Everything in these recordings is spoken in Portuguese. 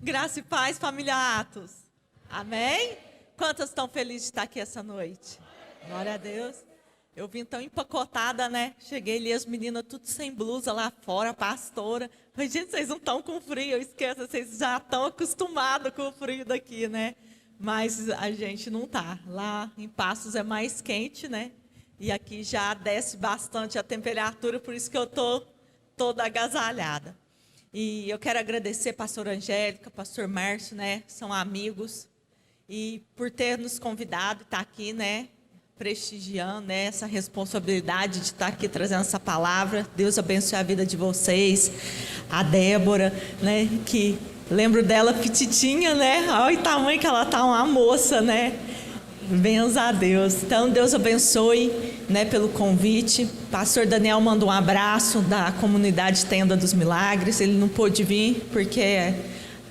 Graça e paz, família Atos. Amém? Quantas estão felizes de estar aqui essa noite? Glória a Deus. Eu vim tão empacotada, né? Cheguei ali, as meninas tudo sem blusa lá fora, a pastora. Falei, gente, vocês não estão com frio. Eu esqueço, vocês já estão acostumados com o frio daqui, né? Mas a gente não tá. Lá em Passos é mais quente, né? E aqui já desce bastante a temperatura, por isso que eu tô toda agasalhada. E eu quero agradecer a pastora Angélica, pastor Márcio, né? São amigos. E por ter nos convidado, estar aqui, né? Prestigiando, né, essa responsabilidade de estar aqui trazendo essa palavra. Deus abençoe a vida de vocês. A Débora, né? Que lembro dela petitinha, né? Olha o tamanho que ela tá, uma moça, né? Benza a Deus. Então, Deus abençoe, né, pelo convite. Pastor Daniel manda um abraço da comunidade Tenda dos Milagres. Ele não pôde vir porque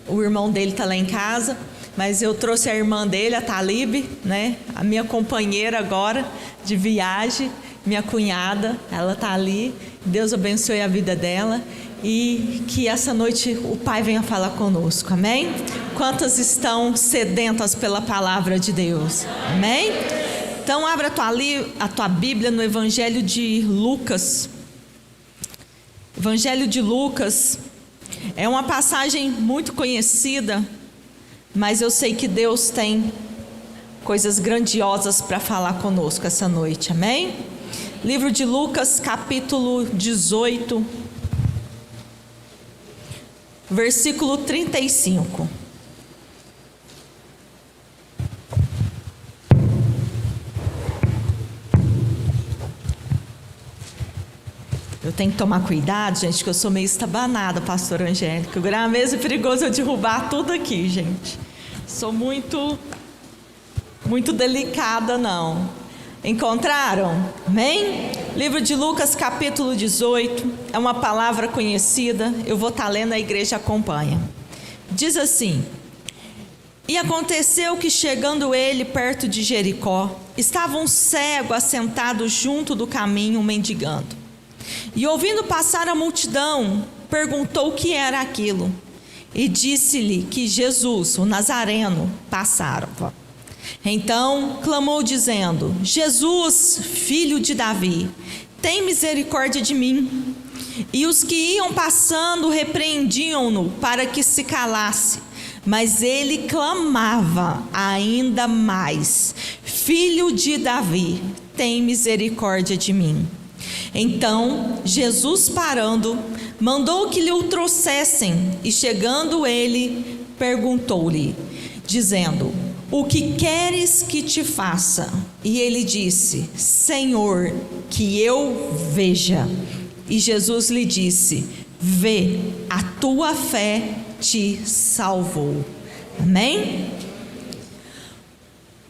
o irmão dele está lá em casa, mas eu trouxe a irmã dele, a Talib, né, a minha companheira agora de viagem, minha cunhada, ela está ali. Deus abençoe a vida dela. E que essa noite o Pai venha falar conosco, amém? Quantas estão sedentas pela palavra de Deus, amém? Então abra a tua Bíblia no Evangelho de Lucas. Evangelho de Lucas é uma passagem muito conhecida, mas eu sei que Deus tem coisas grandiosas para falar conosco essa noite, amém? Livro de Lucas, capítulo 18, versículo 35. Eu tenho que tomar cuidado, gente, que eu sou meio estabanada, pastora Angélica. O mesmo é perigoso eu derrubar tudo aqui, gente. Sou muito delicada, não. Encontraram? Amém? Livro de Lucas, capítulo 18. É uma palavra conhecida. Eu vou estar lendo, a igreja acompanha. Diz assim: E aconteceu que, chegando ele perto de Jericó, estava um cego assentado junto do caminho, mendigando. E ouvindo passar a multidão, perguntou o que era aquilo. E disse-lhe que Jesus, o Nazareno, passava. Então clamou dizendo: Jesus, filho de Davi, tem misericórdia de mim. E os que iam passando repreendiam-no para que se calasse. Mas ele clamava ainda mais: Filho de Davi, tem misericórdia de mim. Então Jesus, parando, mandou que lhe o trouxessem. E chegando ele, perguntou-lhe, dizendo: O que queres que te faça? E ele disse: Senhor, que eu veja. E Jesus lhe disse: Vê, a tua fé te salvou. Amém?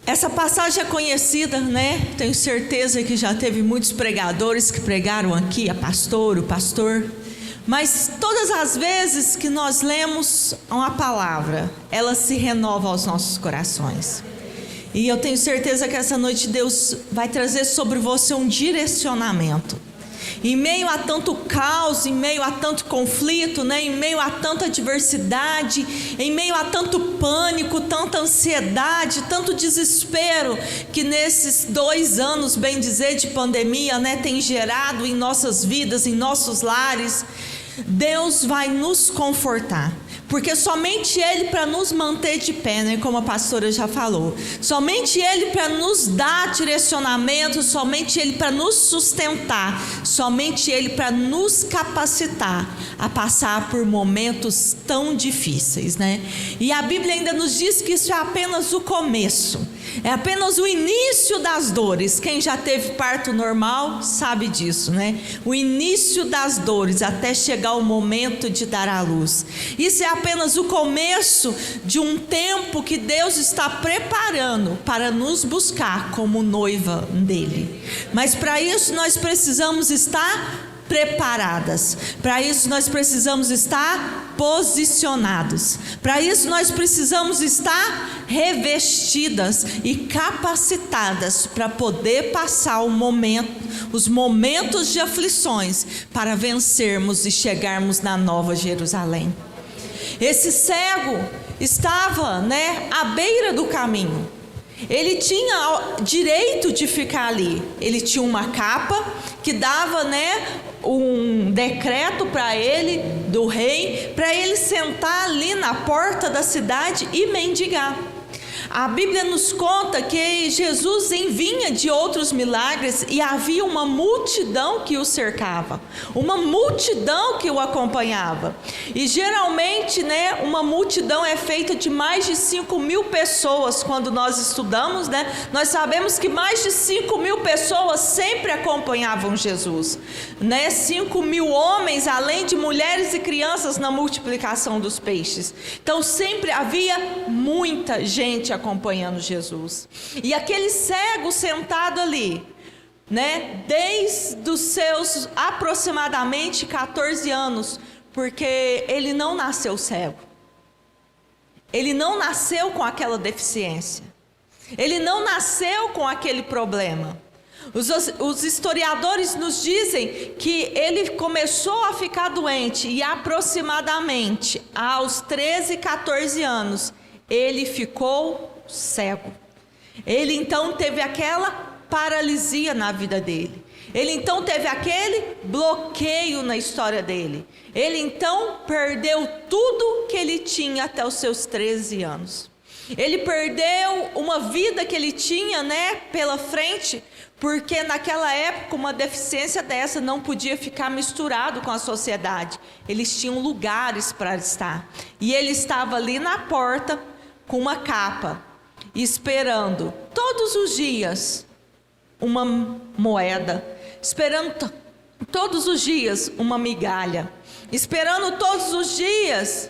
Essa passagem é conhecida, né? Tenho certeza que já teve muitos pregadores que pregaram aqui, o pastor. Mas todas as vezes que nós lemos uma palavra, ela se renova aos nossos corações. E eu tenho certeza que essa noite Deus vai trazer sobre você um direcionamento. Em meio a tanto caos, em meio a tanto conflito, né? Em meio a tanta adversidade, em meio a tanto pânico, tanta ansiedade, tanto desespero que nesses 2 anos, bem dizer, de pandemia, né, tem gerado em nossas vidas, em nossos lares. Deus vai nos confortar, porque somente Ele para nos manter de pé, né, como a pastora já falou, somente Ele para nos dar direcionamento, somente Ele para nos sustentar, somente Ele para nos capacitar a passar por momentos tão difíceis, né? E a Bíblia ainda nos diz que isso é apenas o começo, é apenas o início das dores. Quem já teve parto normal sabe disso, né? O início das dores até chegar o momento de dar à luz. Isso é apenas o começo de um tempo que Deus está preparando para nos buscar como noiva dele. Mas para isso nós precisamos estar preparadas. Para isso nós precisamos estar posicionados. Para isso nós precisamos estar revestidas e capacitadas para poder passar os momentos de aflições, para vencermos e chegarmos na Nova Jerusalém. Esse cego estava, à beira do caminho. Ele tinha direito de ficar ali. Ele tinha uma capa que dava, um decreto para ele, do rei, para ele sentar ali na porta da cidade e mendigar. A Bíblia nos conta que Jesus vinha de outros milagres e havia uma multidão que o cercava, uma multidão que o acompanhava. E geralmente, uma multidão é feita de mais de 5.000 pessoas. Quando nós estudamos, nós sabemos que mais de 5.000 pessoas sempre acompanhavam Jesus, 5.000 homens, além de mulheres e crianças na multiplicação dos peixes. Então sempre havia muita gente acompanhando Jesus. E aquele cego sentado ali, desde os seus aproximadamente 14 anos, porque ele não nasceu cego. Ele não nasceu com aquela deficiência. Ele não nasceu com aquele problema. Os historiadores nos dizem que ele começou a ficar doente e aproximadamente aos 13, 14 anos, ele ficou cego. Ele então teve aquela paralisia na vida dele. Ele então teve aquele bloqueio na história dele. Ele então perdeu tudo que ele tinha até os seus 13 anos. Ele perdeu uma vida que ele tinha, pela frente, porque naquela época uma deficiência dessa não podia ficar misturado com a sociedade. Eles tinham lugares para estar. E ele estava ali na porta com uma capa, esperando todos os dias uma moeda, esperando todos os dias uma migalha, esperando todos os dias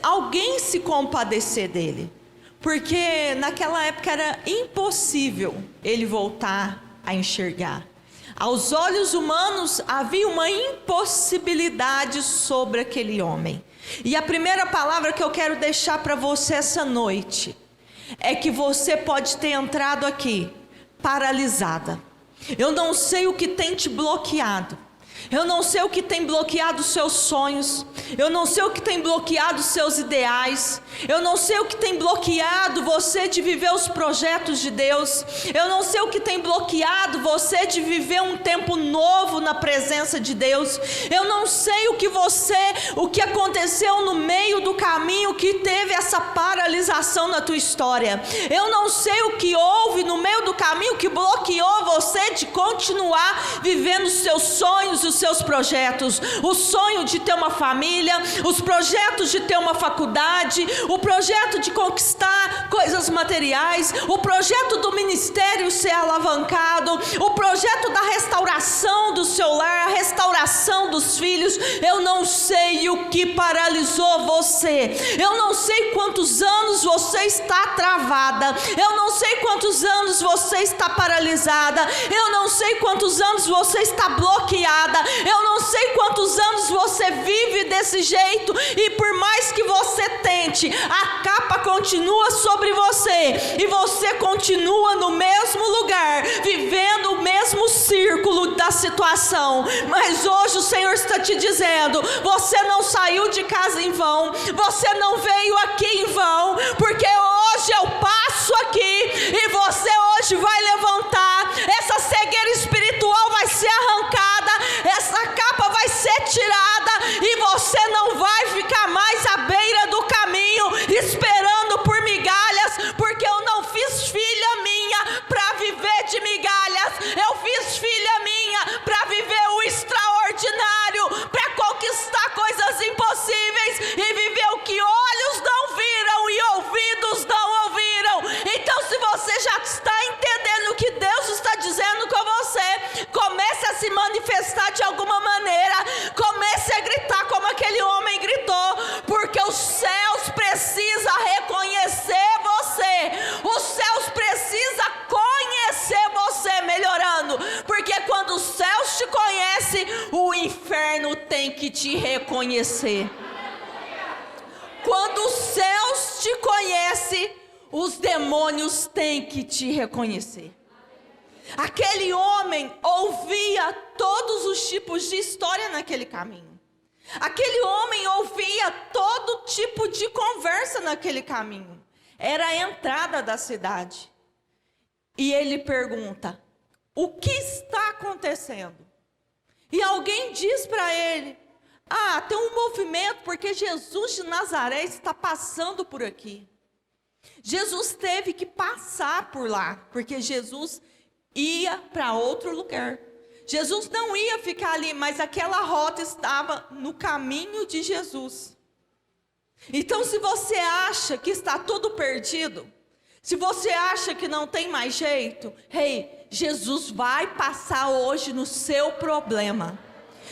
alguém se compadecer dele, porque naquela época era impossível ele voltar a enxergar. Aos olhos humanos havia uma impossibilidade sobre aquele homem. E a primeira palavra que eu quero deixar para você essa noite é que você pode ter entrado aqui paralisada. Eu não sei o que tem te bloqueado. Eu não sei o que tem bloqueado os seus sonhos. Eu não sei o que tem bloqueado os seus ideais. Eu não sei o que tem bloqueado você de viver os projetos de Deus. Eu não sei o que tem bloqueado você de viver um tempo novo na presença de Deus. Eu não sei o que aconteceu no meio do caminho que teve essa paralisação na tua história. Eu não sei o que houve no meio do caminho que bloqueou você de continuar vivendo os seus sonhos, os seus projetos, o sonho de ter uma família, os projetos de ter uma faculdade, o projeto de conquistar coisas materiais, o projeto do ministério ser alavancado, o projeto da restauração do seu lar, a restauração dos filhos. Eu não sei o que paralisou você. Eu não sei quantos anos você está travada. Eu não sei quantos anos você está paralisada. Eu não sei quantos anos você está bloqueada. Eu não sei quantos anos você vive desse jeito, e por mais que você tente, a capa continua sobre você, e você continua no mesmo lugar, vivendo o mesmo círculo da situação. Mas hoje o Senhor está te dizendo: você não saiu de casa em vão, você não veio aqui em vão, porque hoje eu passo aqui, e você hoje vai levantar, essa cegueira espiritual vai ser arrancada, essa capa vai ser tirada, e você não vai ficar mais à beira do caminho esperando por migalhas, porque eu não fiz filha minha para viver de migalhas. Eu fiz filha minha para viver o extraordinário, para conquistar coisas impossíveis e viver o que olhos não viram e ouvidos não ouviram. Então, se você já está entendendo o que Deus está dizendo com você, comece a se manifestar de alguma maneira, comece a gritar como aquele homem gritou, porque os céus precisam reconhecer você, os céus precisam conhecer você, melhorando, porque quando os céus te conhecem, o inferno tem que te reconhecer. Quando os céus te conhecem, os demônios têm que te reconhecer. Aquele homem ouvia todos os tipos de história naquele caminho. Aquele homem ouvia naquele caminho. Era a entrada da cidade. E ele pergunta: o que está acontecendo? E alguém diz para ele: ah, tem um movimento porque Jesus de Nazaré está passando por aqui. Jesus teve que passar por lá, porque Jesus ia para outro lugar. Jesus não ia ficar ali, mas aquela rota estava no caminho de Jesus. Então, se você acha que está tudo perdido, se você acha que não tem mais jeito, Jesus vai passar hoje no seu problema.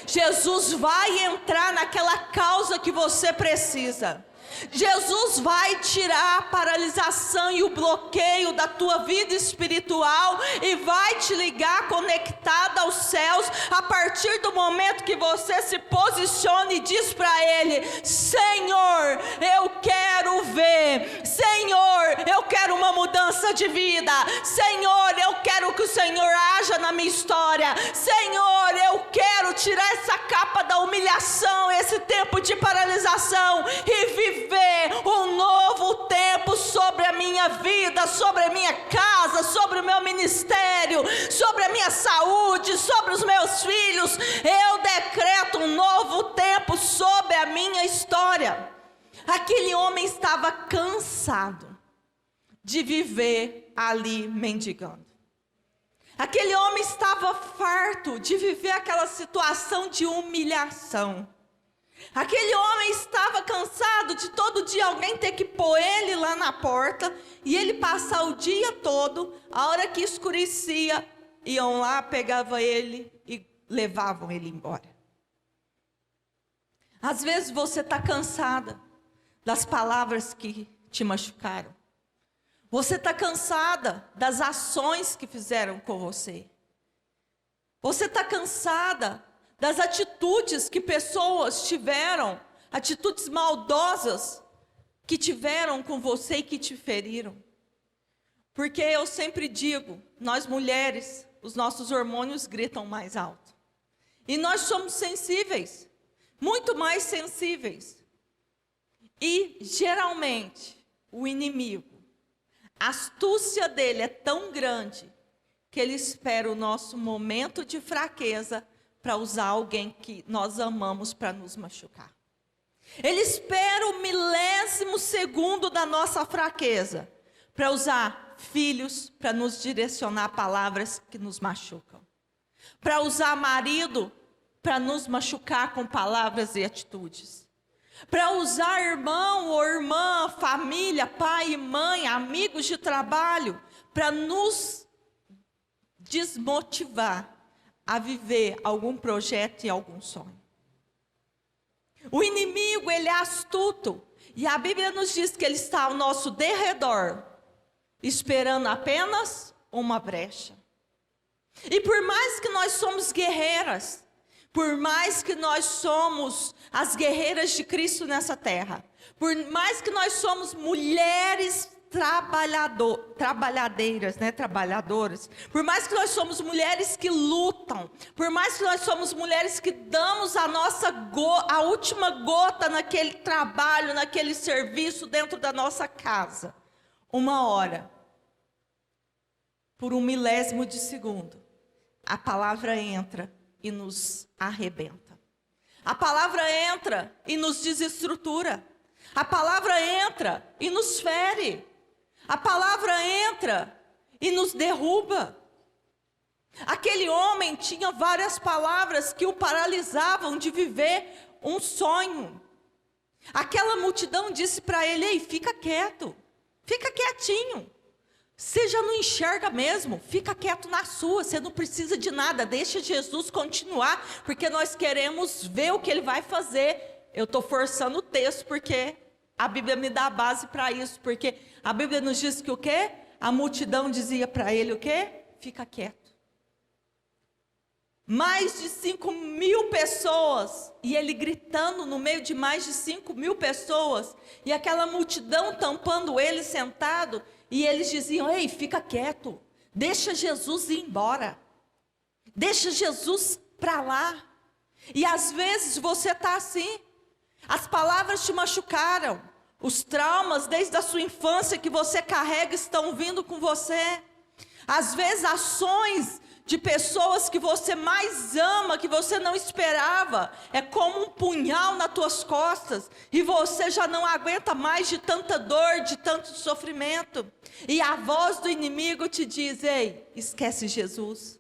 Jesus vai entrar naquela causa que você precisa. Jesus vai tirar a paralisação e o bloqueio da tua vida espiritual e vai te ligar conectada aos céus a partir do momento que você se posiciona e diz para Ele: Senhor, eu quero ver. Senhor, eu quero uma mudança de vida. Senhor, eu quero que o Senhor haja na minha história. Senhor, eu quero tirar essa capa da humilhação, esse tempo de paralisação e viver um novo tempo sobre a minha vida, sobre a minha casa, sobre o meu ministério, sobre a minha saúde, sobre os meus filhos. Eu decreto um novo tempo sobre a minha história. Aquele homem estava cansado de viver ali mendigando. Aquele homem estava farto de viver aquela situação de humilhação. Aquele homem estava cansado de todo dia alguém ter que pôr ele lá na porta e ele passar o dia todo. A hora que escurecia, iam lá, pegavam ele e levavam ele embora. Às vezes você está cansada das palavras que te machucaram. Você está cansada das ações que fizeram com você. Você está cansada das atitudes que pessoas tiveram, atitudes maldosas que tiveram com você e que te feriram. Porque eu sempre digo, nós mulheres, os nossos hormônios gritam mais alto. E nós somos sensíveis, muito mais sensíveis. E geralmente o inimigo, a astúcia dele é tão grande que ele espera o nosso momento de fraqueza para usar alguém que nós amamos para nos machucar. Ele espera o milésimo segundo da nossa fraqueza para usar filhos para nos direcionar palavras que nos machucam. Para usar marido para nos machucar com palavras e atitudes. Para usar irmão ou irmã, família, pai e mãe, amigos de trabalho, para nos desmotivar a viver algum projeto e algum sonho. O inimigo, ele é astuto. E a Bíblia nos diz que ele está ao nosso derredor, esperando apenas uma brecha. E por mais que nós somos guerreiras, por mais que nós somos as guerreiras de Cristo nessa terra, por mais que nós somos mulheres trabalhadoras, por mais que nós somos mulheres que lutam, por mais que nós somos mulheres que damos a última gota naquele trabalho, naquele serviço dentro da nossa casa, uma hora, por um milésimo de segundo, a palavra entra e nos arrebenta. A palavra entra e nos desestrutura. A palavra entra e nos fere. A palavra entra e nos derruba. Aquele homem tinha várias palavras que o paralisavam de viver um sonho. Aquela multidão disse para ele: ei, fica quieto, fica quietinho. Você já não enxerga mesmo, fica quieto na sua, você não precisa de nada, deixa Jesus continuar, porque nós queremos ver o que ele vai fazer. Eu estou forçando o texto, porque a Bíblia me dá a base para isso, porque a Bíblia nos diz que o quê? A multidão dizia para ele o quê? Fica quieto. Mais de 5.000 pessoas, e ele gritando no meio de mais de 5.000 pessoas, e aquela multidão tampando ele sentado, e eles diziam: ei, fica quieto, deixa Jesus ir embora, deixa Jesus para lá. E às vezes você está assim, as palavras te machucaram, Os traumas desde a sua infância que você carrega estão vindo com você. Às vezes ações de pessoas que você mais ama, que você não esperava, é como um punhal nas tuas costas, e você já não aguenta mais de tanta dor, de tanto sofrimento, e a voz do inimigo te diz: ei, esquece Jesus.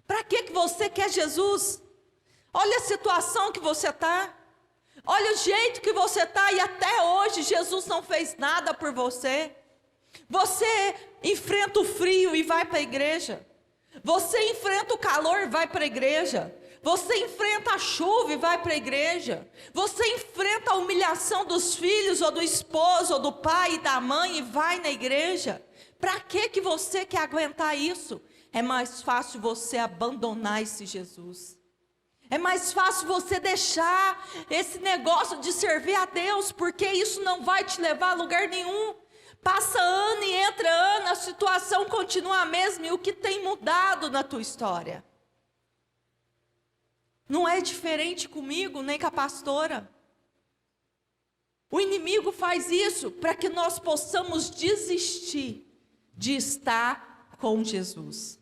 Para que você quer Jesus? Olha a situação que você está, olha o jeito que você está, e até hoje Jesus não fez nada por você. Você enfrenta o frio e vai para a igreja. Você enfrenta o calor e vai para a igreja. Você enfrenta a chuva e vai para a igreja. Você enfrenta a humilhação dos filhos, ou do esposo, ou do pai e da mãe, e vai na igreja. Para que você quer aguentar isso? É mais fácil você abandonar esse Jesus. É mais fácil você deixar esse negócio de servir a Deus, porque isso não vai te levar a lugar nenhum. Passa ano e entra ano, a situação continua a mesma, e o que tem mudado na tua história? Não é diferente comigo, nem com a pastora. O inimigo faz isso para que nós possamos desistir de estar com Jesus.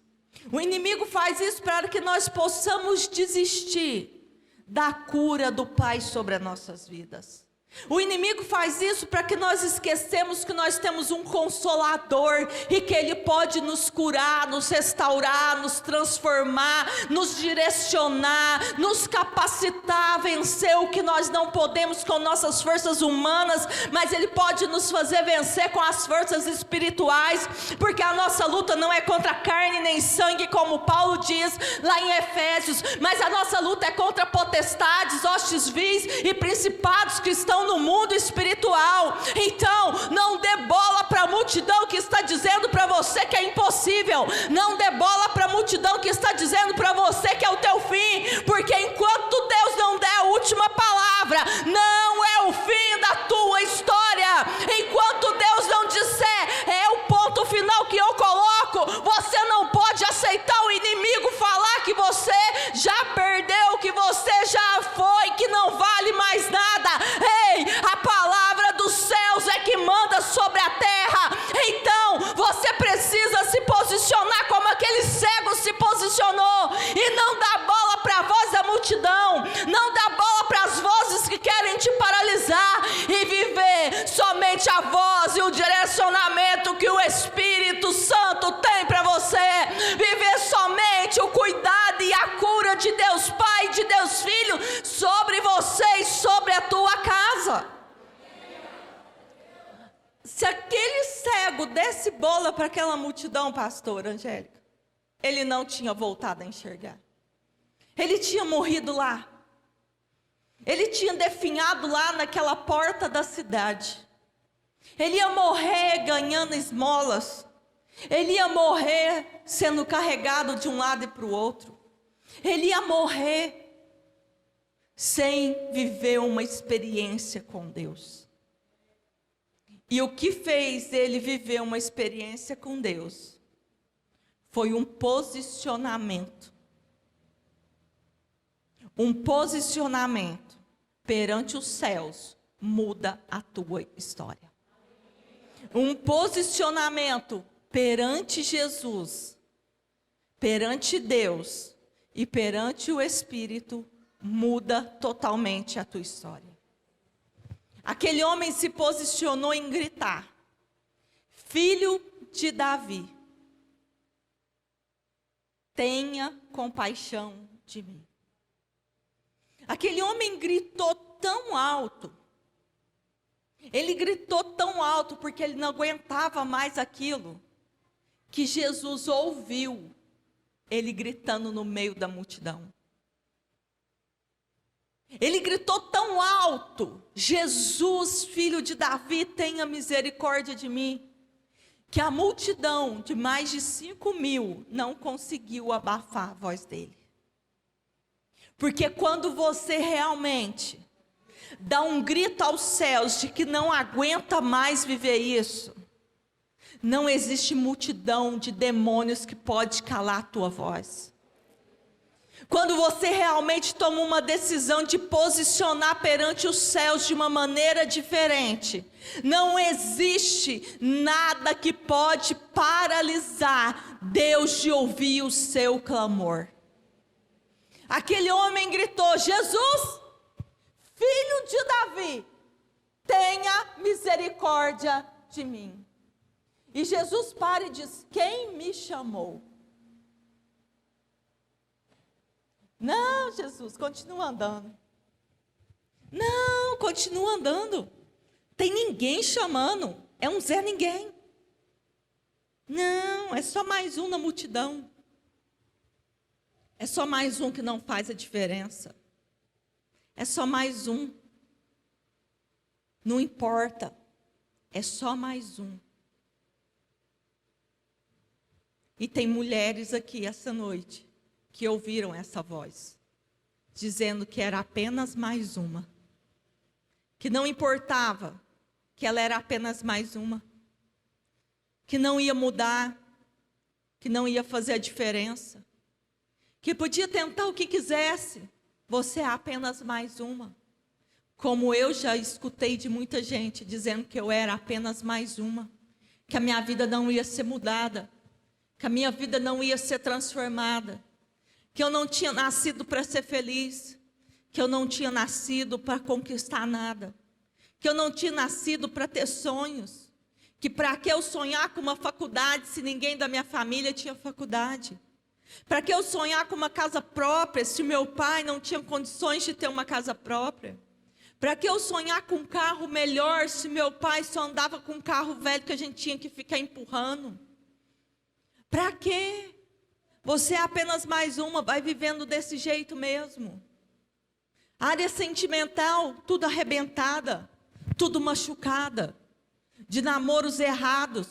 O inimigo faz isso para que nós possamos desistir da cura do Pai sobre as nossas vidas. O inimigo faz isso para que nós esquecemos que nós temos um Consolador, e que Ele pode nos curar, nos restaurar, nos transformar, nos direcionar, nos capacitar a vencer o que nós não podemos com nossas forças humanas, mas Ele pode nos fazer vencer com as forças espirituais, porque a nossa luta não é contra carne nem sangue, como Paulo diz lá em Efésios, mas a nossa luta é contra potestades, hostes vis e principados que estão no mundo espiritual. Então, não dê bola para a multidão que está dizendo para você que é impossível. Não dê bola para a multidão que está dizendo para você que é o teu fim, porque enquanto Deus não der a última palavra, não é o fim da tua história. Enquanto Deus não disser, é o ponto final que eu coloco, você não pode aceitar o inimigo falar que você já perdeu, que você já foi, que não vale mais nada. Ei, a palavra dos céus é que manda sobre a terra. Então você precisa se posicionar como aquele cego se posicionou, e não dar bola para a voz da multidão, não dar bola para as vozes que querem te paralisar, e viver somente a voz e o direcionamento que o Espírito Santo tem para você. Viver somente o cuidado e a cura de Deus Pai, de Deus Filho sobre você e sobre a tua casa. Se aquele cego desse bola para aquela multidão, pastor Angélica, ele não tinha voltado a enxergar. Ele tinha morrido lá. Ele tinha definhado lá naquela porta da cidade. Ele ia morrer ganhando esmolas. Ele ia morrer sendo carregado de um lado e para o outro. Ele ia morrer sem viver uma experiência com Deus. E o que fez ele viver uma experiência com Deus foi um posicionamento. Um posicionamento perante os céus muda a tua história. Um posicionamento perante Jesus, perante Deus e perante o Espírito muda totalmente a tua história. Aquele homem se posicionou em gritar: Filho de Davi, tenha compaixão de mim. Aquele homem gritou tão alto. Ele gritou tão alto porque ele não aguentava mais aquilo, que Jesus ouviu ele gritando no meio da multidão. Ele gritou tão alto: Jesus, filho de Davi, tenha misericórdia de mim, que a multidão de mais de 5.000 não conseguiu abafar a voz dele. Porque quando você realmente dá um grito aos céus de que não aguenta mais viver isso, não existe multidão de demônios que pode calar a tua voz. Quando você realmente toma uma decisão de posicionar perante os céus de uma maneira diferente, não existe nada que pode paralisar Deus de ouvir o seu clamor. Aquele homem gritou: Jesus, filho de Davi, tenha misericórdia de mim. E Jesus para e diz: quem me chamou? Não, Jesus, continua andando. Não, continua andando. Tem ninguém chamando. É um Zé Ninguém. Não, é só mais um na multidão. É só mais um que não faz a diferença. É só mais um. Não importa. É só mais um. E tem mulheres aqui essa noite que ouviram essa voz, dizendo que era apenas mais uma, que não importava, que ela era apenas mais uma, que não ia mudar, que não ia fazer a diferença, que podia tentar o que quisesse, você é apenas mais uma. Como eu já escutei de muita gente dizendo que eu era apenas mais uma, que a minha vida não ia ser mudada, que a minha vida não ia ser transformada, que eu não tinha nascido para ser feliz, que eu não tinha nascido para conquistar nada, que eu não tinha nascido para ter sonhos, que para que eu sonhar com uma faculdade se ninguém da minha família tinha faculdade, para que eu sonhar com uma casa própria se meu pai não tinha condições de ter uma casa própria, para que eu sonhar com um carro melhor se meu pai só andava com um carro velho que a gente tinha que ficar empurrando. Para quê? Você é apenas mais uma, vai vivendo desse jeito mesmo. Área sentimental, tudo arrebentada, tudo machucada, de namoros errados,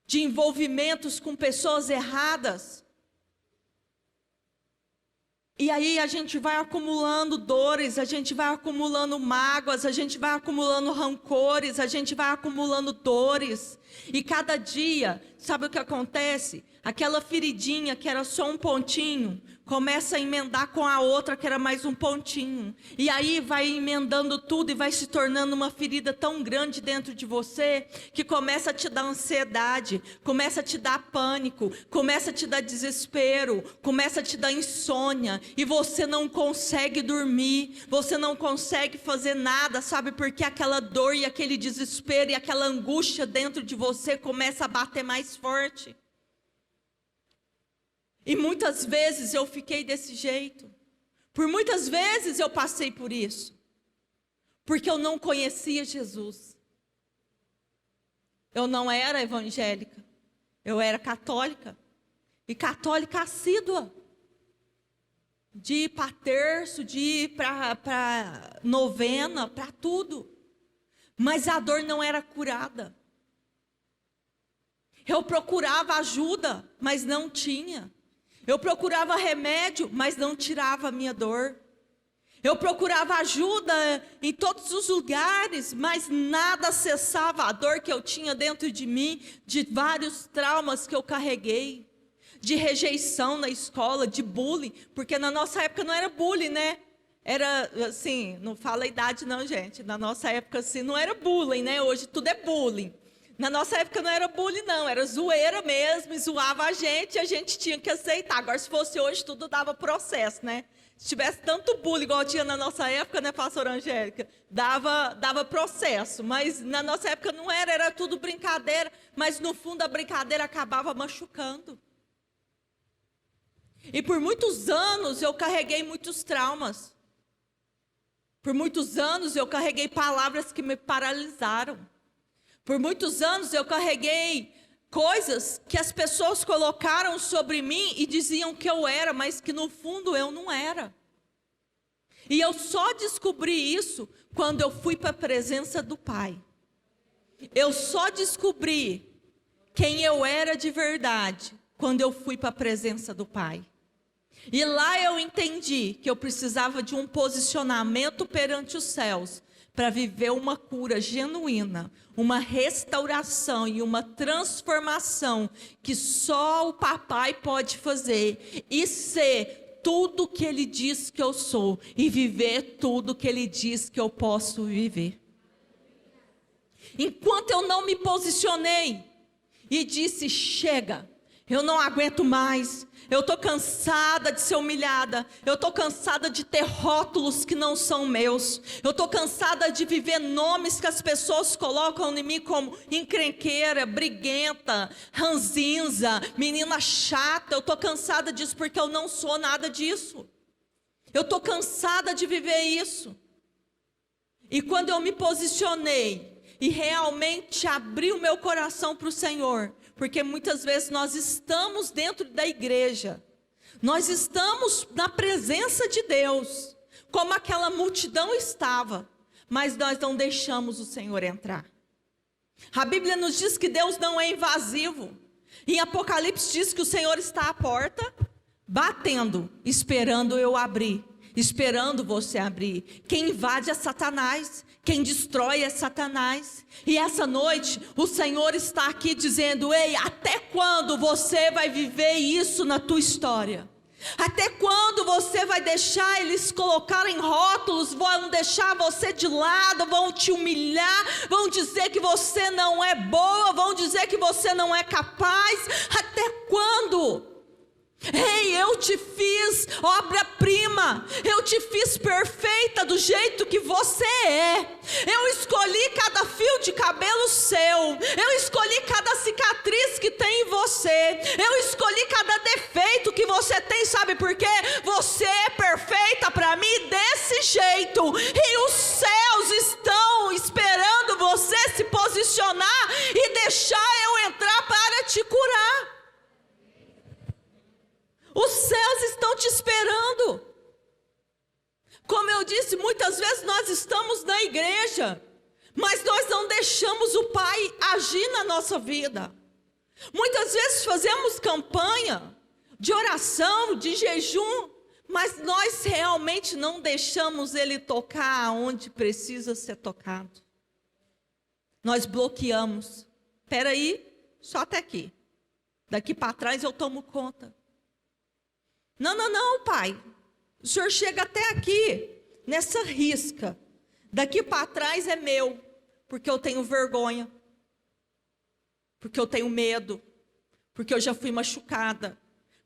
de envolvimentos com pessoas erradas. E aí a gente vai acumulando dores, a gente vai acumulando mágoas, a gente vai acumulando rancores, a gente vai acumulando dores. E cada dia, sabe o que acontece? Aquela feridinha que era só um pontinho, começa a emendar com a outra que era mais um pontinho. E aí vai emendando tudo e vai se tornando uma ferida tão grande dentro de você, que começa a te dar ansiedade, começa a te dar pânico, começa a te dar desespero, começa a te dar insônia. E você não consegue dormir, você não consegue fazer nada, sabe? Porque aquela dor e aquele desespero e aquela angústia dentro de você começa a bater mais forte. E muitas vezes eu fiquei desse jeito. Por muitas vezes eu passei por isso. Porque eu não conhecia Jesus. Eu não era evangélica. Eu era católica. E católica assídua. De ir para terço, de ir para novena, para tudo. Mas a dor não era curada. Eu procurava ajuda, mas não tinha. Eu procurava remédio, mas não tirava a minha dor. Eu procurava ajuda em todos os lugares, mas nada cessava a dor que eu tinha dentro de mim, de vários traumas que eu carreguei, de rejeição na escola, de bullying, porque na nossa época não era bullying, né? Era assim, não fala a idade não, gente. Na nossa época assim, não era bullying, né? Hoje tudo é bullying. Na nossa época não era bullying não, era zoeira mesmo, e zoava a gente tinha que aceitar. Agora se fosse hoje tudo dava processo, né? Se tivesse tanto bullying igual tinha na nossa época, né, pastora Angélica? Dava processo, mas na nossa época não era tudo brincadeira, mas no fundo a brincadeira acabava machucando. E por muitos anos eu carreguei muitos traumas. Por muitos anos eu carreguei palavras que me paralisaram. Por muitos anos eu carreguei coisas que as pessoas colocaram sobre mim e diziam que eu era, mas que no fundo eu não era. E eu só descobri isso quando eu fui para a presença do Pai. Eu só descobri quem eu era de verdade quando eu fui para a presença do Pai. E lá eu entendi que eu precisava de um posicionamento perante os céus, para viver uma cura genuína, uma restauração e uma transformação que só o papai pode fazer e ser tudo que ele diz que eu sou e viver tudo que ele diz que eu posso viver. Enquanto eu não me posicionei e disse: chega, eu não aguento mais, eu estou cansada de ser humilhada, eu estou cansada de ter rótulos que não são meus, eu estou cansada de viver nomes que as pessoas colocam em mim como encrenqueira, briguenta, ranzinza, menina chata. Eu estou cansada disso porque eu não sou nada disso. Eu estou cansada de viver isso. E quando eu me posicionei e realmente abri o meu coração para o Senhor, porque muitas vezes nós estamos dentro da igreja, nós estamos na presença de Deus, como aquela multidão estava, mas nós não deixamos o Senhor entrar. A Bíblia nos diz que Deus não é invasivo. Em Apocalipse diz que o Senhor está à porta, batendo, esperando eu abrir, esperando você abrir. Quem invade é Satanás, quem destrói é Satanás. E essa noite o Senhor está aqui dizendo: ei, até quando você vai viver isso na tua história? Até quando você vai deixar eles colocarem rótulos, vão deixar você de lado, vão te humilhar, vão dizer que você não é boa, vão dizer que você não é capaz? Até quando? Ei, eu te fiz obra-prima, eu te fiz perfeita do jeito que você é. Eu escolhi cada fio de cabelo seu, eu escolhi cada cicatriz que tem em você, eu escolhi cada defeito que você tem. Sabe por quê? Você é perfeita para mim desse jeito, e os céus estão esperando você se posicionar e deixar eu entrar para te curar. Os céus estão te esperando. Como eu disse, muitas vezes nós estamos na igreja, mas nós não deixamos o Pai agir na nossa vida. Muitas vezes fazemos campanha de oração, de jejum, mas nós realmente não deixamos Ele tocar onde precisa ser tocado. Nós bloqueamos. Espera aí, só até aqui. Daqui para trás eu tomo conta. Não, pai, o senhor chega até aqui, nessa risca, daqui para trás é meu, porque eu tenho vergonha, porque eu tenho medo, porque eu já fui machucada,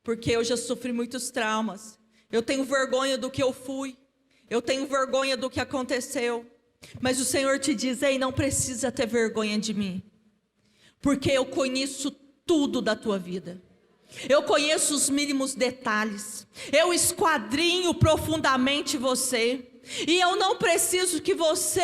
porque eu já sofri muitos traumas, eu tenho vergonha do que eu fui, eu tenho vergonha do que aconteceu. Mas o Senhor te diz: ei, não precisa ter vergonha de mim, porque eu conheço tudo da tua vida. Eu conheço os mínimos detalhes, eu esquadrinho profundamente você, e eu não preciso que você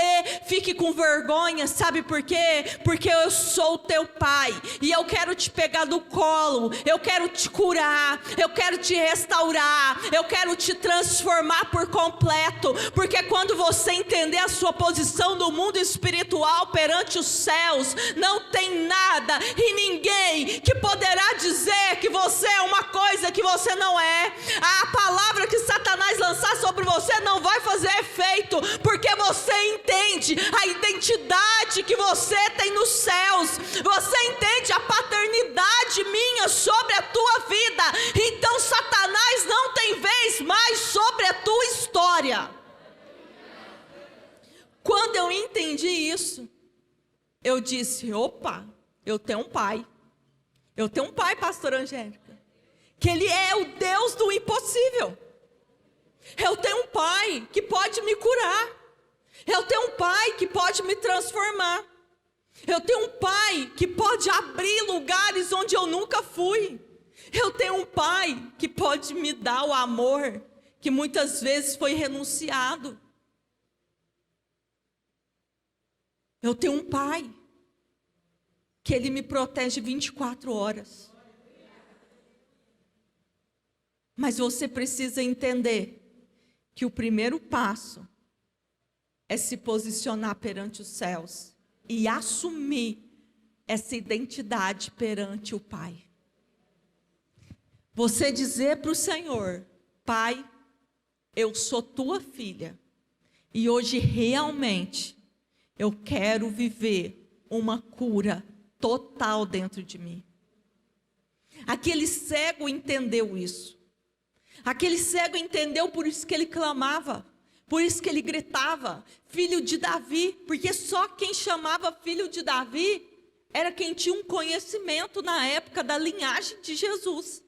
fique com vergonha. Sabe por quê? Porque eu sou o teu pai, e eu quero te pegar do colo, eu quero te curar, eu quero te restaurar, eu quero te transformar por completo. Porque quando você entender a sua posição no mundo espiritual perante os céus, não tem nada e ninguém que poderá dizer que você é uma coisa que você não é. A palavra que Satanás lançar sobre você não vai fazer efeito, porque você entende a identidade que você tem nos céus, você entende a paternidade minha sobre a tua vida. Então Satanás não tem vez mais sobre a tua história. Quando eu entendi isso, eu disse: opa, eu tenho um pai. Eu tenho um pai, pastora Angélica, que ele é o Deus do impossível. Eu tenho um pai que pode me curar. Eu tenho um pai que pode me transformar. Eu tenho um pai que pode abrir lugares onde eu nunca fui. Eu tenho um pai que pode me dar o amor que muitas vezes foi renunciado. Eu tenho um pai que ele me protege 24 horas. Mas você precisa entender que o primeiro passo é se posicionar perante os céus e assumir essa identidade perante o Pai. Você dizer para o Senhor: Pai, eu sou tua filha, E hoje realmente eu quero viver uma cura total dentro de mim. Aquele cego entendeu isso. Aquele cego entendeu, por isso que ele clamava, por isso que ele gritava, filho de Davi, porque só quem chamava filho de Davi era quem tinha um conhecimento na época da linhagem de Jesus.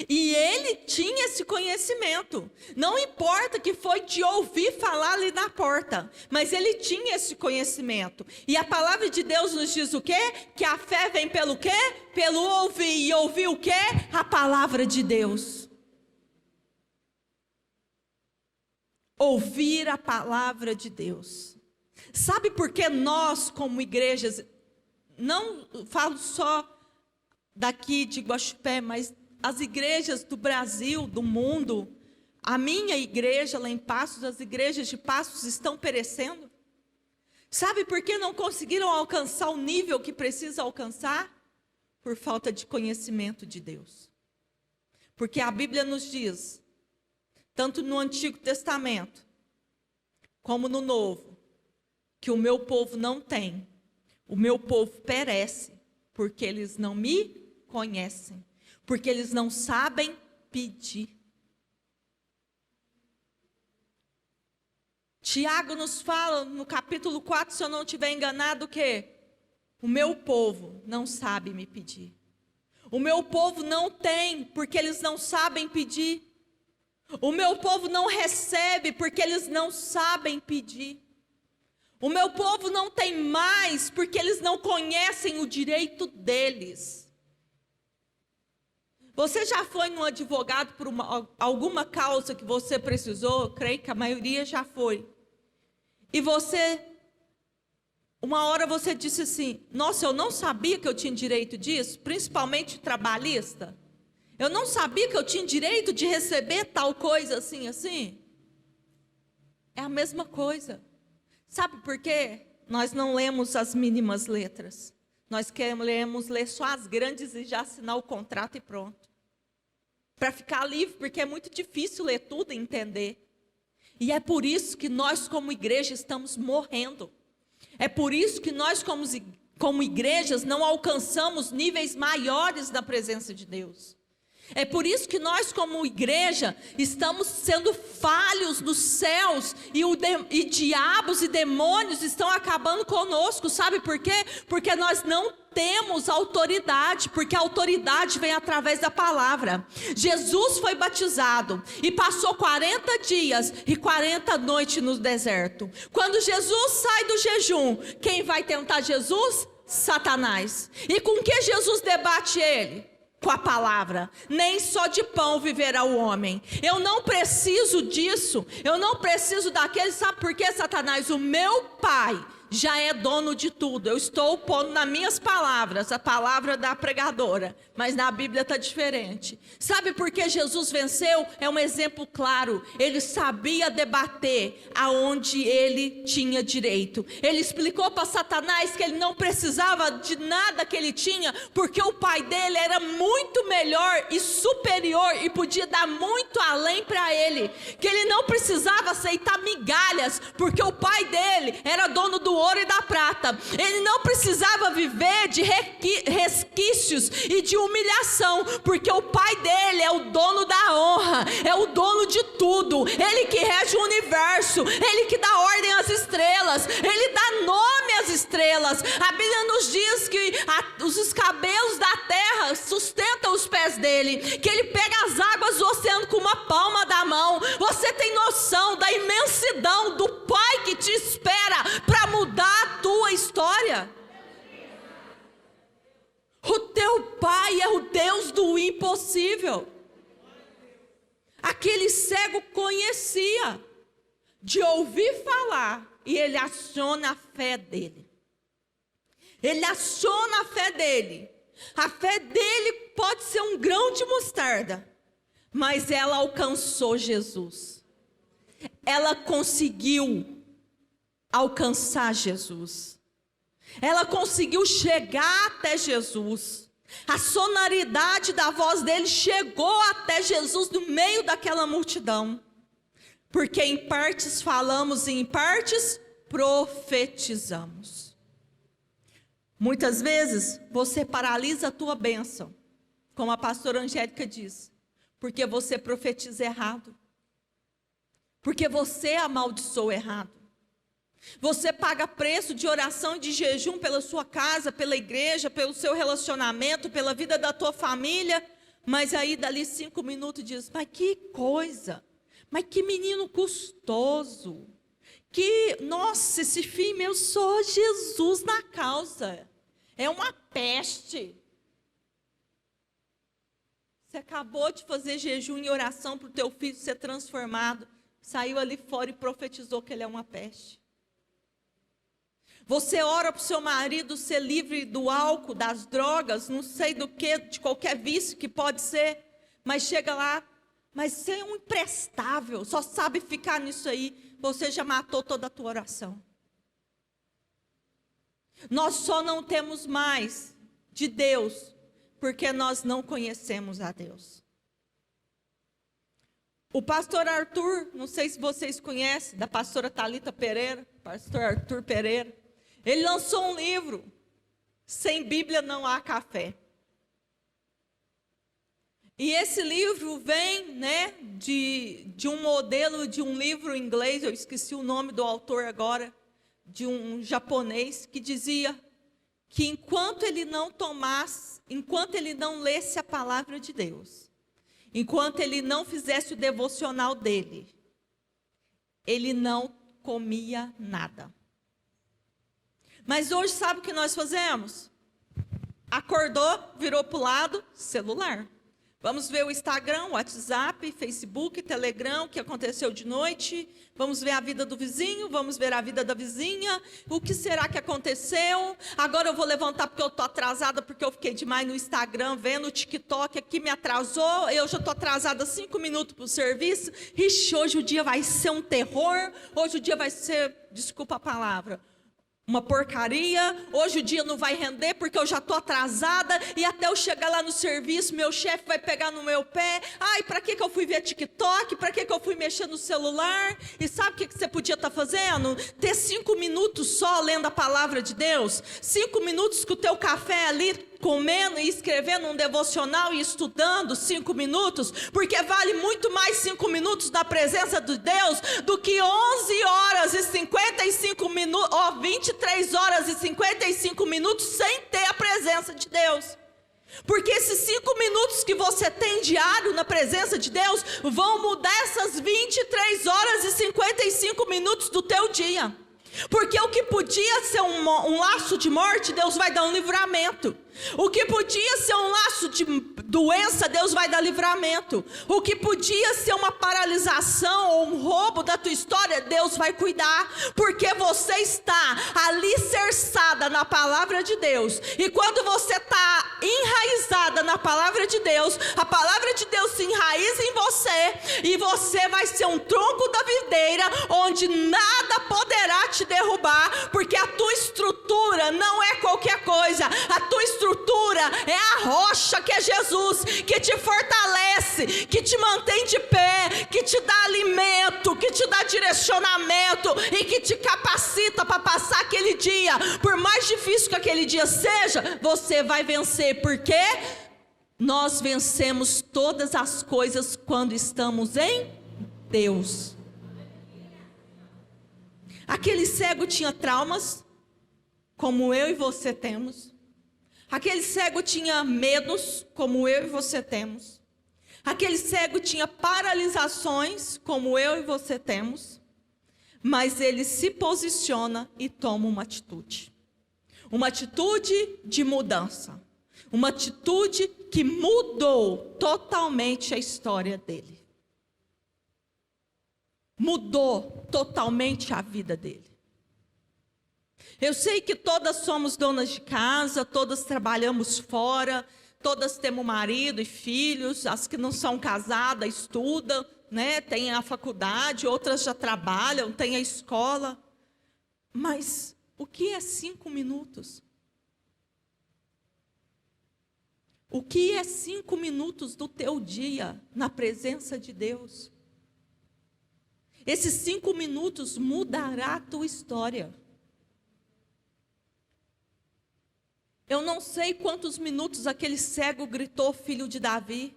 E ele tinha esse conhecimento. Não importa que foi de ouvir falar ali na porta, mas ele tinha esse conhecimento. E a palavra de Deus nos diz o quê? Que a fé vem pelo quê? Pelo ouvir. E ouvir o quê? A palavra de Deus. Ouvir a palavra de Deus. Sabe por que nós, como igrejas, não falo só daqui de Guaxupé, mas as igrejas do Brasil, do mundo, a minha igreja lá em Passos, as igrejas de Passos estão perecendo? Sabe por que não conseguiram alcançar o nível que precisa alcançar? Por falta de conhecimento de Deus. Porque a Bíblia nos diz, tanto no Antigo Testamento, como no Novo, que o meu povo não tem, o meu povo perece, porque eles não me conhecem, porque eles não sabem pedir. Tiago nos fala no capítulo 4, se eu não estiver enganado, que o meu povo não sabe me pedir. O meu povo não tem, porque eles não sabem pedir. O meu povo não recebe, porque eles não sabem pedir. O meu povo não tem mais, porque eles não conhecem o direito deles. Você já foi num advogado por alguma causa que você precisou? Creio que a maioria já foi. E você, uma hora você disse assim, nossa, eu não sabia que eu tinha direito disso, principalmente trabalhista. Eu não sabia que eu tinha direito de receber tal coisa assim, assim. É a mesma coisa. Sabe por quê? Nós não lemos as mínimas letras. Nós queremos ler só as grandes e já assinar o contrato e pronto. Para ficar livre, porque é muito difícil ler tudo e entender. E é por isso que nós como igreja estamos morrendo. É por isso que nós como igrejas não alcançamos níveis maiores da presença de Deus. É por isso que nós como igreja estamos sendo falhos nos céus e diabos e demônios estão acabando conosco, sabe por quê? Porque nós não temos autoridade, porque a autoridade vem através da palavra. Jesus foi batizado e passou 40 dias e 40 noites no deserto. Quando Jesus sai do jejum, quem vai tentar Jesus? Satanás. E com que Jesus debate ele? Com a palavra. Nem só de pão viverá o homem. Eu não preciso disso. Eu não preciso daquele. Sabe por quê, Satanás? O meu Pai já é dono de tudo. Eu estou pondo nas minhas palavras, a palavra da pregadora, mas na Bíblia está diferente. Sabe por que Jesus venceu? É um exemplo claro. Ele sabia debater aonde ele tinha direito. Ele explicou para Satanás que ele não precisava de nada que ele tinha, porque o pai dele era muito melhor e superior e podia dar muito além para ele, que ele não precisava aceitar migalhas, porque o pai dele era dono do ouro e da prata. Ele não precisava viver de resquícios e de humilhação, porque o pai dele é o dono da honra, é o dono de tudo. Ele que rege o universo, ele que dá ordem às estrelas, ele dá nome às estrelas. A Bíblia nos diz que os cabelos da terra sustentam os pés dele, que ele pega as águas do oceano com uma palma da mão. Você tem noção da imensidão do Pai que te espera para mudar a tua história? O teu Pai é o Deus do impossível. Aquele cego conhecia de ouvir falar, e ele aciona a fé dele. Ele aciona a fé dele. A fé dele pode ser um grão de mostarda, mas ela alcançou Jesus. Ela conseguiu alcançar Jesus. Ela conseguiu chegar até Jesus. A sonoridade da voz dele chegou até Jesus no meio daquela multidão. Porque em partes falamos e em partes profetizamos. Muitas vezes você paralisa a tua bênção, como a pastora Angélica diz, porque você profetiza errado, porque você amaldiçoou errado. Você paga preço de oração e de jejum pela sua casa, pela igreja, pelo seu relacionamento, pela vida da tua família, mas aí dali 5 minutos diz, mas que coisa, mas que menino custoso, que, nossa, esse filho meu, só Jesus na causa, é uma peste. Você acabou de fazer jejum e oração para o teu filho ser transformado, saiu ali fora e profetizou que ele é uma peste. Você ora para o seu marido ser livre do álcool, das drogas, não sei do que, de qualquer vício que pode ser, mas chega lá, mas você é um imprestável, só sabe ficar nisso aí, você já matou toda a tua oração. Nós só não temos mais de Deus, porque nós não conhecemos a Deus. O pastor Arthur, não sei se vocês conhecem, da pastora Thalita Pereira, pastor Arthur Pereira, ele lançou um livro, Sem Bíblia Não Há Café. E esse livro vem, de um modelo de um livro em inglês, eu esqueci o nome do autor agora, de um japonês, que dizia que enquanto ele não lesse a palavra de Deus, enquanto ele não fizesse o devocional dele, ele não comia nada. Mas hoje sabe o que nós fazemos? Acordou, virou para o lado, celular. Vamos ver o Instagram, o WhatsApp, Facebook, Telegram, o que aconteceu de noite. Vamos ver a vida do vizinho, vamos ver a vida da vizinha. O que será que aconteceu? Agora eu vou levantar porque eu estou atrasada, porque eu fiquei demais no Instagram, vendo o TikTok aqui, me atrasou. Eu já estou atrasada 5 minutos para o serviço. Ixi, hoje o dia vai ser um terror. Hoje o dia vai ser, desculpa a palavra, uma porcaria. Hoje o dia não vai render porque eu já estou atrasada e até eu chegar lá no serviço, meu chefe vai pegar no meu pé. Ai, para que eu fui ver TikTok? Para que eu fui mexer no celular? E sabe o que você podia estar fazendo? Ter 5 minutos só lendo a palavra de Deus. 5 minutos com o teu café ali, comendo e escrevendo um devocional e estudando 5 minutos, porque vale muito mais 5 minutos na presença de Deus do que 11 horas e 55 minutos, 23 horas e 55 minutos sem ter a presença de Deus. Porque esses 5 minutos que você tem diário na presença de Deus vão mudar essas 23 horas e 55 minutos do teu dia. Porque o que podia ser um laço de morte, Deus vai dar um livramento. O que podia ser um laço de doença, Deus vai dar livramento. O que podia ser uma paralisação ou um roubo da tua história, Deus vai cuidar. Porque você está alicerçada na palavra de Deus. E quando você está enraizada na palavra de Deus, a palavra de Deus se enraiza em você. E você vai ser um tronco da videira, onde nada poderá te derrubar. Porque a tua estrutura não é qualquer coisa. A tua estrutura é a rocha que é Jesus, que te fortalece, que te mantém de pé, que te dá alimento, que te dá direcionamento e que te capacita para passar aquele dia. Por mais difícil que aquele dia seja, você vai vencer, porque nós vencemos todas as coisas quando estamos em Deus. Aquele cego tinha traumas, como eu e você temos. Aquele cego tinha medos, como eu e você temos. Aquele cego tinha paralisações, como eu e você temos. Mas ele se posiciona e toma uma atitude. Uma atitude de mudança. Uma atitude que mudou totalmente a história dele. Mudou totalmente a vida dele. Eu sei que todas somos donas de casa, todas trabalhamos fora, todas temos marido e filhos, as que não são casadas estudam, têm a faculdade, outras já trabalham, têm a escola. Mas o que é 5 minutos? O que é 5 minutos do teu dia na presença de Deus? Esses 5 minutos mudará a tua história. Eu não sei quantos minutos aquele cego gritou, filho de Davi,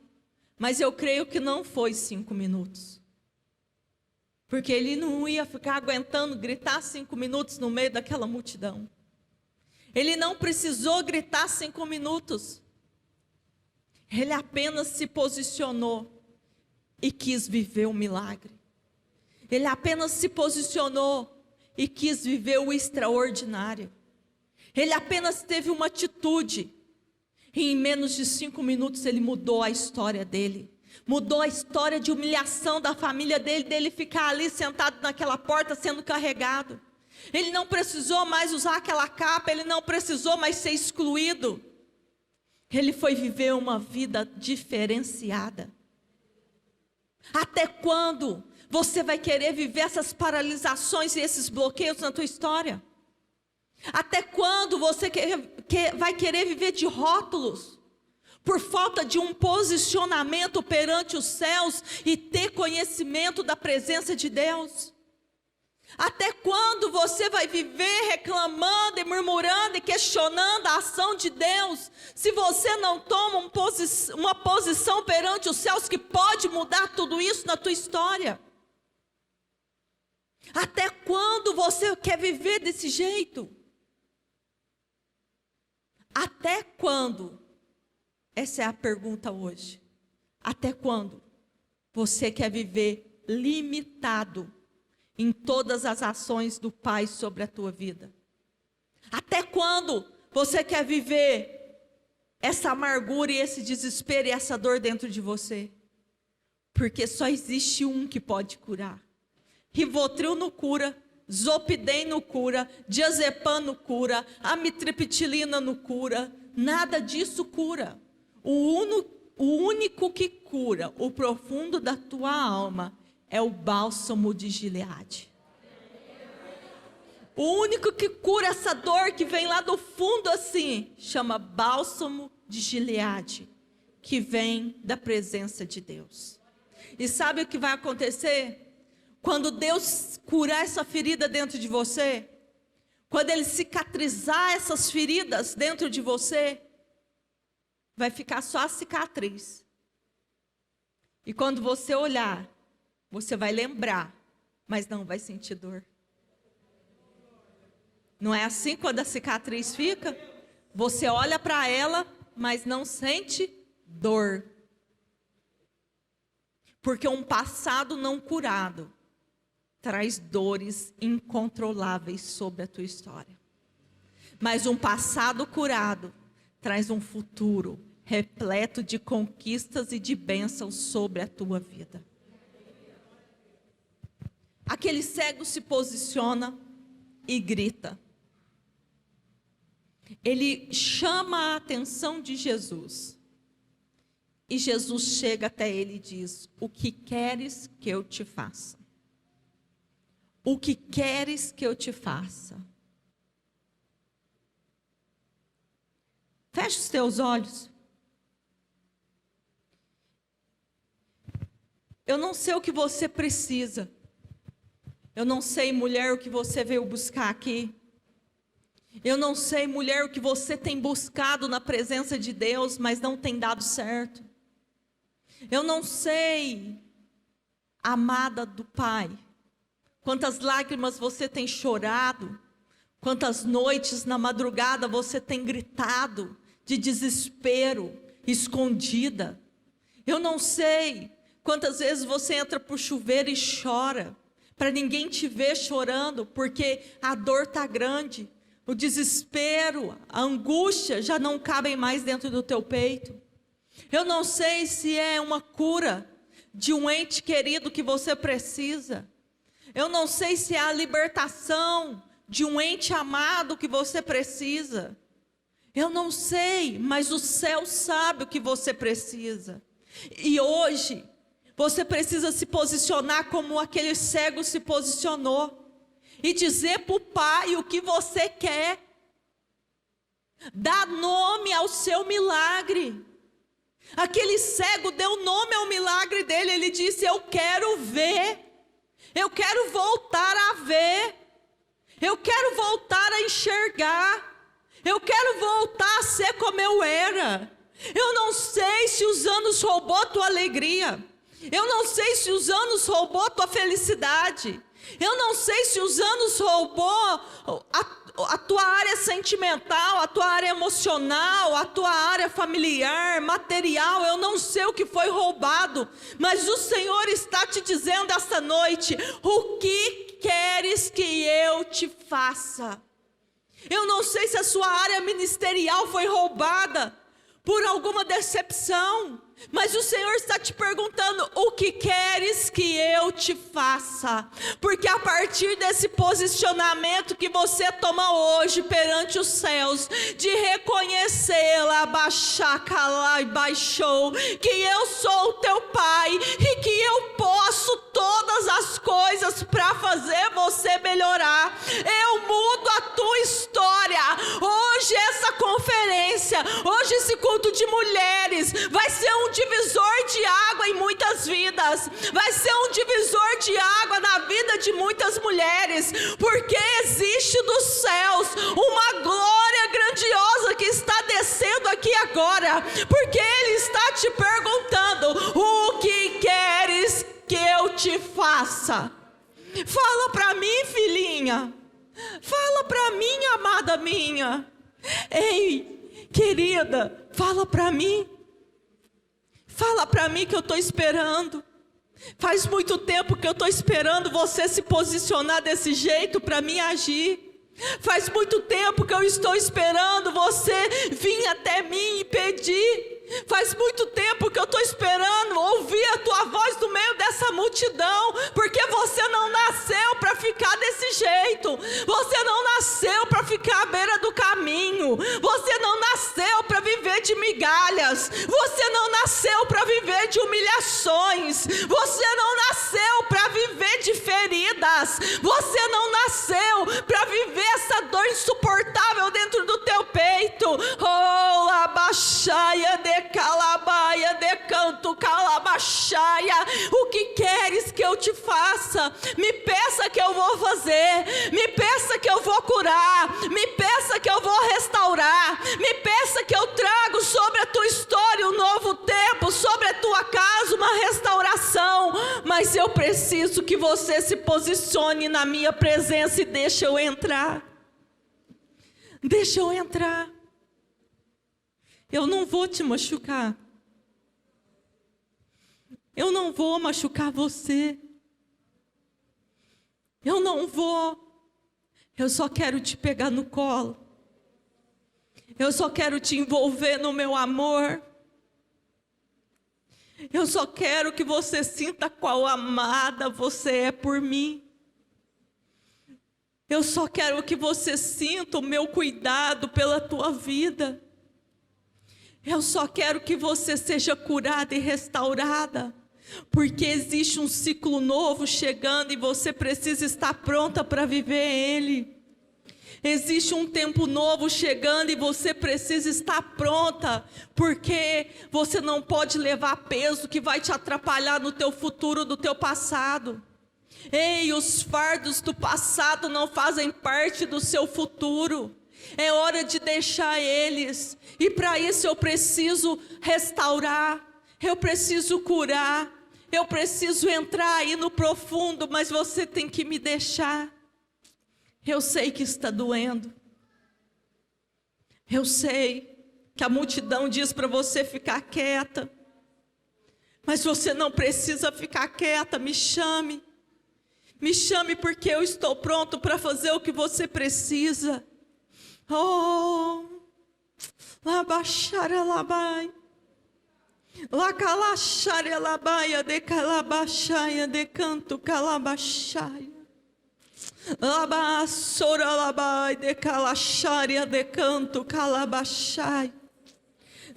mas eu creio que não foi 5 minutos. Porque ele não ia ficar aguentando gritar 5 minutos no meio daquela multidão. Ele não precisou gritar 5 minutos. Ele apenas se posicionou e quis viver o milagre. Ele apenas se posicionou e quis viver o extraordinário. Ele apenas teve uma atitude. E em menos de 5 minutos ele mudou a história dele. Mudou a história de humilhação da família dele ficar ali sentado naquela porta sendo carregado. Ele não precisou mais usar aquela capa, ele não precisou mais ser excluído. Ele foi viver uma vida diferenciada. Até quando você vai querer viver essas paralisações e esses bloqueios na tua história? Até quando você vai querer viver de rótulos? Por falta de um posicionamento perante os céus e ter conhecimento da presença de Deus? Até quando você vai viver reclamando e murmurando e questionando a ação de Deus, se você não toma uma posição perante os céus que pode mudar tudo isso na tua história? Até quando você quer viver desse jeito? Até quando? Essa é a pergunta hoje. Até quando você quer viver limitado em todas as ações do Pai sobre a tua vida? Até quando você quer viver essa amargura e esse desespero e essa dor dentro de você? Porque só existe um que pode curar. Rivotril não cura, Zolpidem não cura, Diazepam não cura, amitriptilina não cura, nada disso cura. O único que cura o profundo da tua alma é o bálsamo de Gileade. O único que cura essa dor que vem lá do fundo assim, chama bálsamo de Gileade, que vem da presença de Deus. E sabe o que vai acontecer? Quando Deus curar essa ferida dentro de você, quando Ele cicatrizar essas feridas dentro de você, vai ficar só a cicatriz. E quando você olhar, você vai lembrar, mas não vai sentir dor. Não é assim quando a cicatriz fica? Você olha para ela, mas não sente dor. Porque um passado não curado traz dores incontroláveis sobre a tua história. Mas um passado curado traz um futuro repleto de conquistas e de bênçãos sobre a tua vida. Aquele cego se posiciona e grita. Ele chama a atenção de Jesus. E Jesus chega até ele e diz: o que queres que eu te faça? O que queres que eu te faça? Feche os teus olhos. Eu não sei o que você precisa. Eu não sei, mulher, o que você veio buscar aqui. Eu não sei, mulher, o que você tem buscado na presença de Deus, mas não tem dado certo. Eu não sei, amada do Pai, quantas lágrimas você tem chorado, quantas noites na madrugada você tem gritado de desespero, escondida. Eu não sei quantas vezes você entra para o chuveiro e chora, para ninguém te ver chorando, porque a dor está grande, o desespero, a angústia já não cabem mais dentro do teu peito. Eu não sei se é uma cura de um ente querido que você precisa. Eu não sei se é a libertação de um ente amado que você precisa. Eu não sei, mas o céu sabe o que você precisa. E hoje, você precisa se posicionar como aquele cego se posicionou. E dizer para o Pai o que você quer. Dá nome ao seu milagre. Aquele cego deu nome ao milagre dele. Ele disse: eu quero ver. Eu quero voltar a ver. Eu quero voltar a enxergar. Eu quero voltar a ser como eu era. Eu não sei se os anos roubou tua alegria. Eu não sei se os anos roubou tua felicidade. Eu não sei se os anos roubou a tua área sentimental, a tua área emocional, a tua área familiar, material. Eu não sei o que foi roubado, mas o Senhor está te dizendo esta noite: o que queres que eu te faça? Eu não sei se a sua área ministerial foi roubada por alguma decepção, mas o Senhor está te perguntando: o que queres que eu te faça? Porque a partir desse posicionamento que você toma hoje perante os céus, de reconhecê-la, baixou, que eu sou o teu Pai e que eu posso todas as coisas para fazer você melhorar. Eu mudo a tua história. Hoje essa conferência, hoje esse culto de mulheres vai ser um divisor de água em muitas vidas. Vai ser um divisor de água na vida de muitas mulheres, porque existe dos céus uma glória grandiosa que está descendo aqui agora, porque Ele está te perguntando: o que queres que eu te faça? Fala para mim, filhinha. Fala para mim, amada minha. Ei, querida, fala para mim. Fala para mim que eu estou esperando. Faz muito tempo que eu estou esperando você se posicionar desse jeito para mim agir. Faz muito tempo que eu estou esperando você vir até mim e pedir. Faz muito tempo que eu estou esperando ouvir a tua voz no meio dessa multidão, porque você não nasceu para ficar desse jeito. Você não nasceu para ficar à beira do caminho. Você não nasceu para viver de migalhas. Você não nasceu para viver de humilhações. Você não nasceu para viver de feridas. Você não nasceu para viver essa dor insuportável dentro do teu peito. Oh, labaxaia de calabaia de canto calabaxaia. O que queres que eu te faça? Me peça que eu vou fazer. Me peça que eu vou curar. Me peça que eu vou restaurar. Me peça que eu trago sobre a tua história um novo tempo, sobre a tua casa uma restauração. Mas eu preciso que você se posicione na minha presença e deixa eu entrar. Deixa eu entrar. Eu não vou te machucar. Eu não vou machucar você. Eu não vou. Eu só quero te pegar no colo. Eu só quero te envolver no meu amor. Eu só quero que você sinta qual amada você é por mim. Eu só quero que você sinta o meu cuidado pela tua vida. Eu só quero que você seja curada e restaurada, porque existe um ciclo novo chegando e você precisa estar pronta para viver ele. Existe um tempo novo chegando e você precisa estar pronta, porque você não pode levar peso que vai te atrapalhar no teu futuro, do teu passado. Ei, os fardos do passado não fazem parte do seu futuro. É hora de deixar eles. E para isso eu preciso restaurar. Eu preciso curar. Eu preciso entrar aí no profundo. Mas você tem que me deixar. Eu sei que está doendo. Eu sei que a multidão diz para você ficar quieta. Mas você não precisa ficar quieta. Me chame. Me chame, porque eu estou pronto para fazer o que você precisa. Oh, labaxara labai, lacalaxara labaia de calabaxaia de canto calabaxaia, labaçora labai de calaxaria de canto calabaxaia,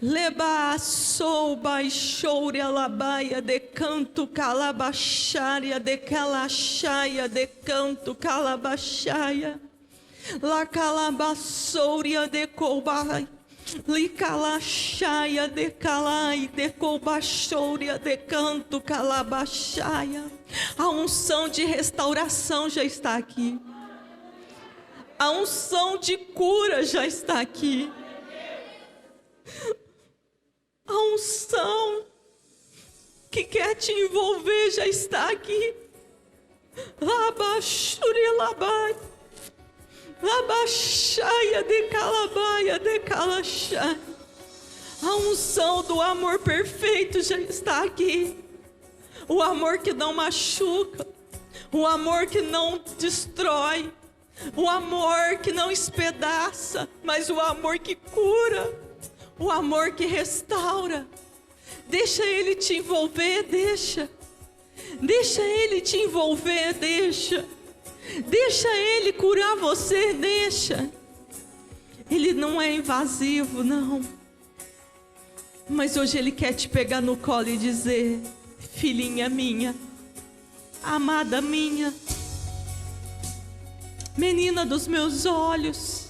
lebaçou baixoura labaia de canto calabaxaria de calaxaia de canto calabaxaia. La calabaçouria de cobai, Licalaxaia de calai, de colbaxouria de canto calabaxaia. A unção de restauração já está aqui. A unção de cura já está aqui. A unção que quer te envolver já está aqui. Labaxuri labai. Labaxaia de calabaia de calaxaia. A unção do amor perfeito já está aqui. O amor que não machuca, o amor que não destrói, o amor que não espedaça, mas o amor que cura, o amor que restaura. Deixa Ele te envolver, deixa. Deixa Ele te envolver, deixa. Deixa Ele curar você, deixa. Ele não é invasivo, não. Mas hoje Ele quer te pegar no colo e dizer: filhinha minha, amada minha, menina dos meus olhos,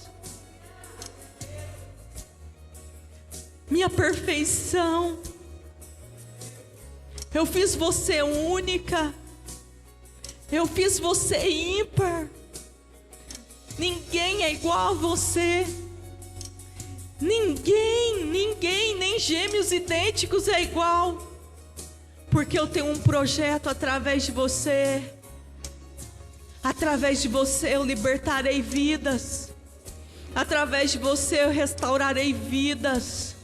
minha perfeição, eu fiz você única, eu fiz você ímpar. Ninguém é igual a você. Ninguém, nem gêmeos idênticos é igual. Porque eu tenho um projeto através de você. Através de você eu libertarei vidas. Através de você eu restaurarei vidas.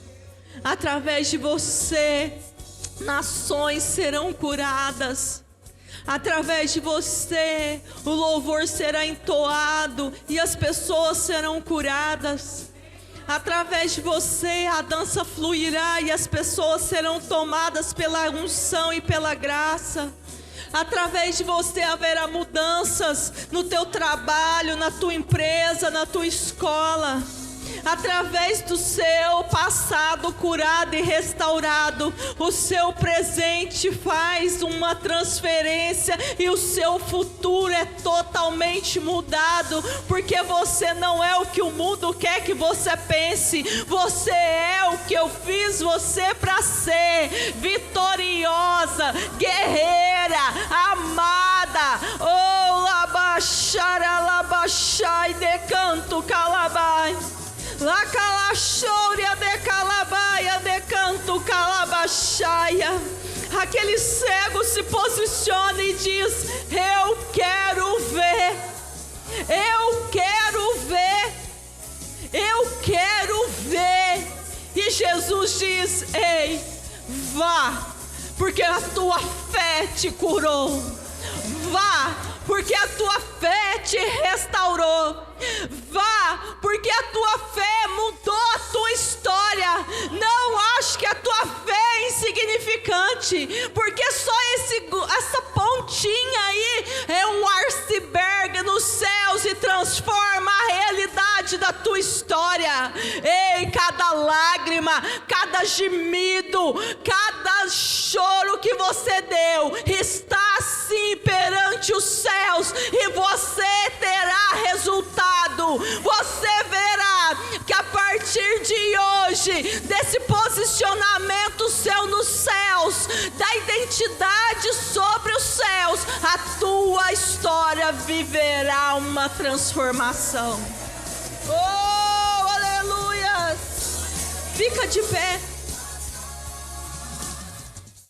Através de você nações serão curadas. Através de você o louvor será entoado e as pessoas serão curadas. Através de você a dança fluirá e as pessoas serão tomadas pela unção e pela graça. Através de você haverá mudanças no teu trabalho, na tua empresa, na tua escola. Através do seu passado curado e restaurado, o seu presente faz uma transferência e o seu futuro é totalmente mudado, porque você não é o que o mundo quer que você pense, você é o que eu fiz você para ser: vitoriosa, guerreira, amada. Oh, labaxara, labaxai, de canto calabai. La calaxouria de calabaia, de canto calabaxaia. Aquele cego se posiciona e diz: eu quero ver, eu quero ver, eu quero ver. E Jesus diz: ei, vá, porque a tua fé te curou. Vá, porque a tua fé te restaurou. Vá, porque a tua fé mudou a tua história. Não ache que a tua fé é insignificante, porque só essa pontinha aí é um iceberg nos céus e transforma a realidade da tua história. Ei, cada lágrima, cada gemido, cada choro que você deu está assim perante os céus, e você terá resultado. Você verá que a partir de hoje, desse posicionamento seu nos céus, da identidade sobre os céus, a tua história viverá uma transformação. Oh, aleluia! Fica de pé.